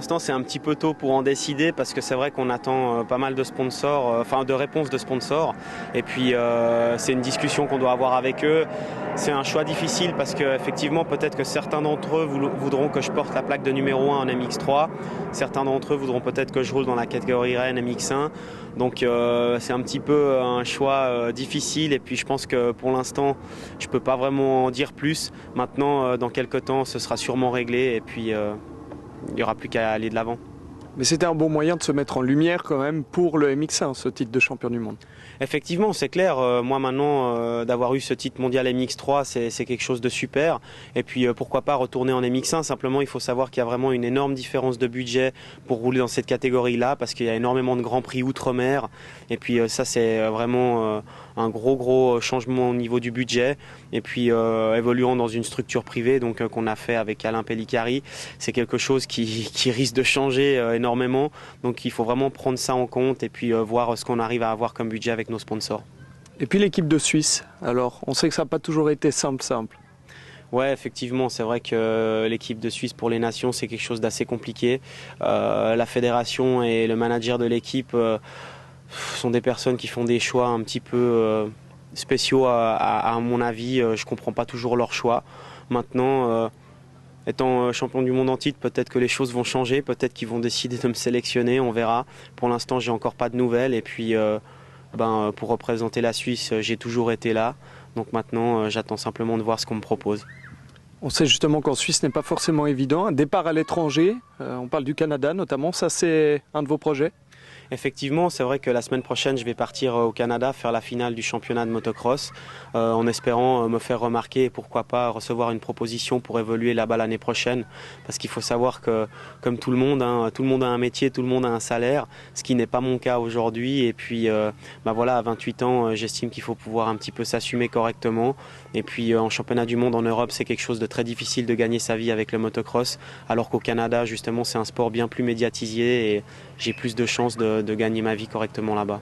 l'instant, c'est un petit peu tôt pour en décider parce que c'est vrai qu'on attend pas mal de sponsors, de réponses de sponsors. Et puis, c'est une discussion qu'on doit avoir avec eux. C'est un choix difficile parce qu'effectivement, peut-être que certains d'entre eux voudront que je porte la plaque de numéro 1 en MX3. Certains d'entre eux voudront peut-être que je roule dans la catégorie Rennes MX1. Donc, c'est un petit peu un choix difficile. Et puis, je pense que pour l'instant, je ne peux pas vraiment en dire plus. Maintenant, dans quelques temps, ce sera sûrement réglé. Et puis, il n'y aura plus qu'à aller de l'avant. Mais c'était un bon moyen de se mettre en lumière quand même pour le MX1, ce titre de champion du monde. Effectivement, c'est clair. Moi maintenant, d'avoir eu ce titre mondial MX3, c'est quelque chose de super. Et puis pourquoi pas retourner en MX1. Simplement, il faut savoir qu'il y a vraiment une énorme différence de budget pour rouler dans cette catégorie-là, parce qu'il y a énormément de grands prix outre-mer. Et puis ça, c'est vraiment un gros changement au niveau du budget. Et puis évoluant dans une structure privée, donc qu'on a fait avec Alain Pellicari, c'est quelque chose qui risque de changer énormément. Donc il faut vraiment prendre ça en compte et puis voir ce qu'on arrive à avoir comme budget avec nos sponsors. Et puis l'équipe de Suisse, alors on sait que ça n'a pas toujours été simple. Ouais, effectivement, c'est vrai que l'équipe de Suisse pour les nations, c'est quelque chose d'assez compliqué. La fédération et le manager de l'équipe sont des personnes qui font des choix un petit peu spéciaux à mon avis. Je ne comprends pas toujours leurs choix. Maintenant, étant champion du monde en titre, peut-être que les choses vont changer, peut-être qu'ils vont décider de me sélectionner, on verra. Pour l'instant, j'ai encore pas de nouvelles et puis pour représenter la Suisse, j'ai toujours été là. Donc maintenant, j'attends simplement de voir ce qu'on me propose. On sait justement qu'en Suisse, ce n'est pas forcément évident. Un départ à l'étranger, on parle du Canada notamment, ça c'est un de vos projets ? Effectivement, c'est vrai que la semaine prochaine, je vais partir au Canada faire la finale du championnat de motocross en espérant me faire remarquer et pourquoi pas recevoir une proposition pour évoluer là-bas l'année prochaine. Parce qu'il faut savoir que, comme tout le monde a un métier, tout le monde a un salaire, ce qui n'est pas mon cas aujourd'hui. Et puis, voilà, à 28 ans, j'estime qu'il faut pouvoir un petit peu s'assumer correctement. Et puis, en championnat du monde en Europe, c'est quelque chose de très difficile de gagner sa vie avec le motocross, alors qu'au Canada, justement, c'est un sport bien plus médiatisé et j'ai plus de chances de gagner ma vie correctement là-bas.